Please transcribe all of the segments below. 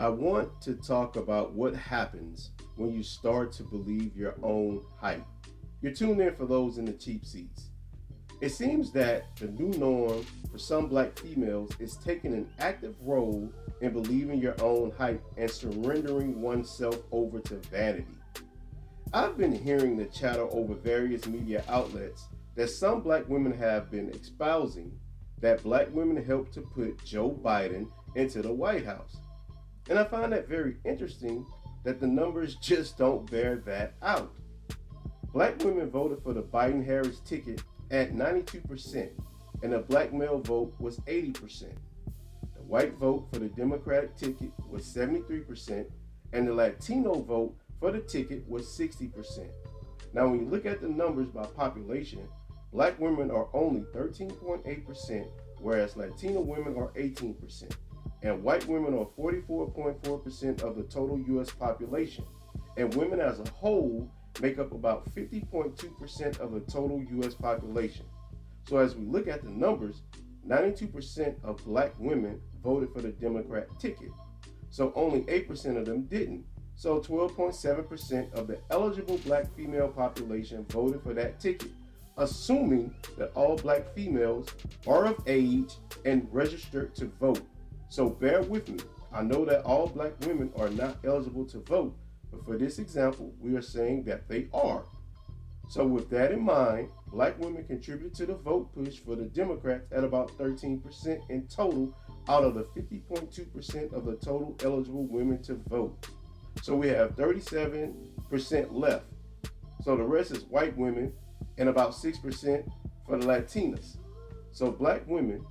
I want to talk about what happens when you start to believe your own hype. You're tuned in for those in the cheap seats. It seems that the new norm for some black females is taking an active role in believing your own hype and surrendering oneself over to vanity. I've been hearing the chatter over various media outlets that some black women have been espousing that black women helped to put Joe Biden into the White House. And I find that very interesting that the numbers just don't bear that out. Black women voted for the Biden Harris ticket at 92%, and the black male vote was 80%. The white vote for the Democratic ticket was 73%, and the Latino vote for the ticket was 60%. Now, when you look at the numbers by population, black women are only 13.8%, whereas Latino women are 18%. And white women are 44.4% of the total U.S. population. And women as a whole make up about 50.2% of the total U.S. population. So as we look at the numbers, 92% of black women voted for the Democrat ticket. So only 8% of them didn't. So 12.7% of the eligible black female population voted for that ticket, assuming that all black females are of age and registered to vote. So bear with me. I know that all black women are not eligible to vote, but for this example, we are saying that they are. So with that in mind, black women contributed to the vote push for the Democrats at about 13% in total out of the 50.2% of the total eligible women to vote. So we have 37% left. So the rest is white women and about 6% for the Latinas. So black women,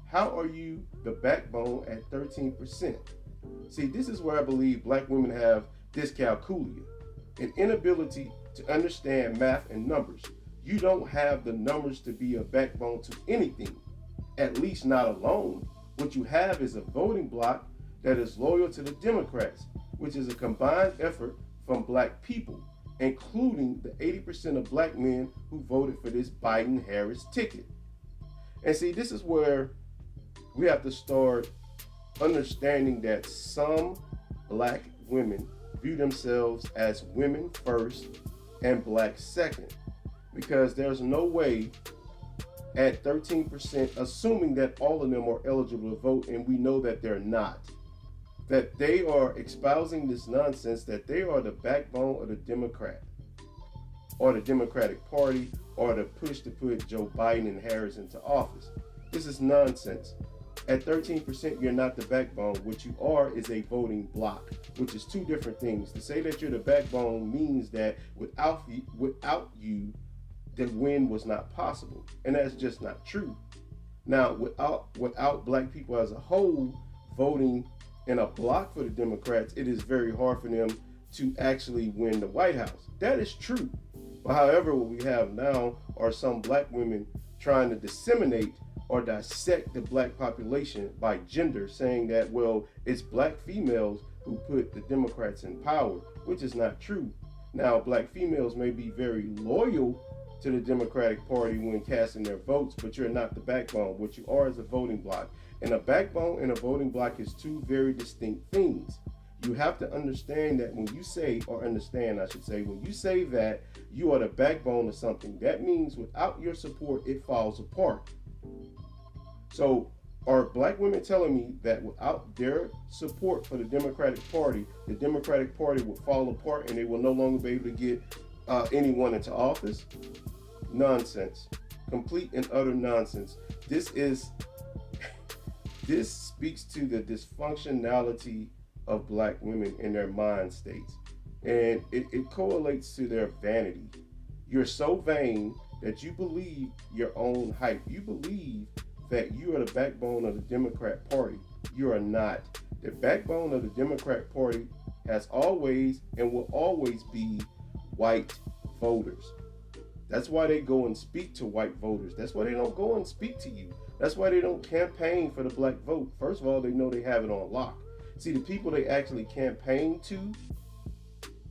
how are you the backbone at 13%? See, this is where I believe black women have dyscalculia, an inability to understand math and numbers. You don't have the numbers to be a backbone to anything, at least not alone. What you have is a voting bloc that is loyal to the Democrats, which is a combined effort from black people, including the 80% of black men who voted for this Biden-Harris ticket. And see, this is where we have to start understanding that some black women view themselves as women first and black second, because there's no way at 13%, assuming that all of them are eligible to vote, and we know that they're not, that they are espousing this nonsense that they are the backbone of the Democrat or the Democratic Party or the push to put Joe Biden and Harris into office. This is nonsense. At 13%, you're not the backbone. What you are is a voting bloc, which is two different things. To say that you're the backbone means that without you, the win was not possible, and that's just not true. Now, without black people as a whole voting in a block for the Democrats, it is very hard for them to actually win the White House. That is true. But however, what we have now are some black women trying to disseminate or dissect the black population by gender, saying that, well, it's black females who put the Democrats in power, which is not true. Now, black females may be very loyal to the Democratic Party when casting their votes, but you're not the backbone. What you are is a voting bloc. And a backbone and a voting bloc is two very distinct things. You have to understand that when you say, or understand, I should say, when you say that you are the backbone of something, that means without your support, it falls apart. So are black women telling me that without their support for the Democratic Party will fall apart and they will no longer be able to get anyone into office? Nonsense. Complete and utter nonsense. This speaks to the dysfunctionality of black women in their mind states. And it correlates to their vanity. You're so vain that you believe your own hype. You believe that you are the backbone of the Democrat Party. You are not. The backbone of the Democrat Party has always and will always be white voters. That's why they go and speak to white voters. That's why they don't go and speak to you. That's why they don't campaign for the black vote. First of all, they know they have it on lock. See, the people they actually campaign to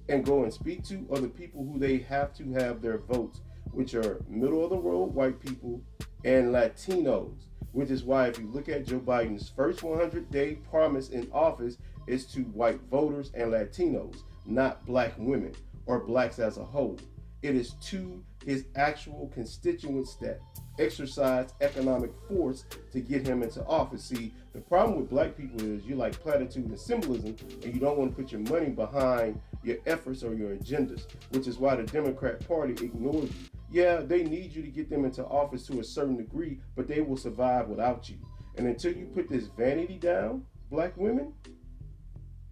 and go and speak to are the people who they have to have their votes, which are middle of the road white people and Latinos. which is why if you look at Joe Biden's first 100-day promise in office is to white voters and Latinos, not black women or blacks as a whole. It is to his actual constituents that exercise economic force to get him into office. See, the problem with black people is you like platitude and symbolism, and you don't want to put your money behind your efforts or your agendas, which is why the Democrat Party ignores you. Yeah, they need you to get them into office to a certain degree, but they will survive without you. And until you put this vanity down, black women,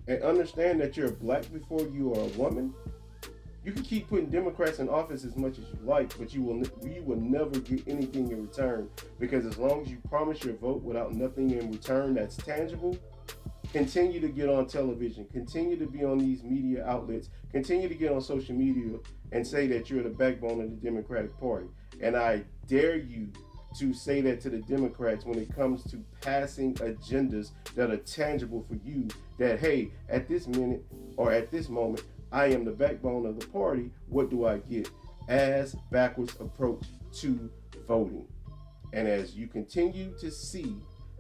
and understand that you're black before you are a woman, you can keep putting Democrats in office as much as you like, but you will never get anything in return, because as long as you promise your vote without nothing in return that's tangible, continue to get on television, continue to be on these media outlets, continue to get on social media and say that you're the backbone of the Democratic Party. And I dare you to say that to the Democrats when it comes to passing agendas that are tangible for you, that, hey, at this minute or at this moment, I am the backbone of the party. What do I get? As backwards approach to voting. And as you continue to see,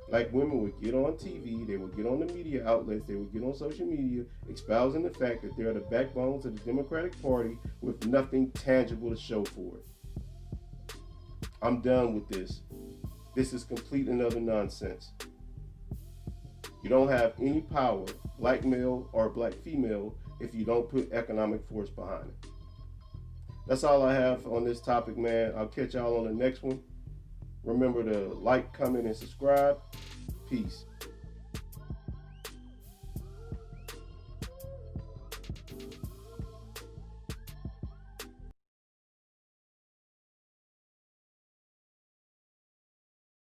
black women would get on TV, they would get on the media outlets, they would get on social media, espousing the fact that they're the backbones of the Democratic Party with nothing tangible to show for it. I'm done with this. This is complete and utter nonsense. You don't have any power, black male or black female, if you don't put economic force behind it. That's all I have on this topic, man. I'll catch y'all on the next one. Remember to like, comment, and subscribe. Peace.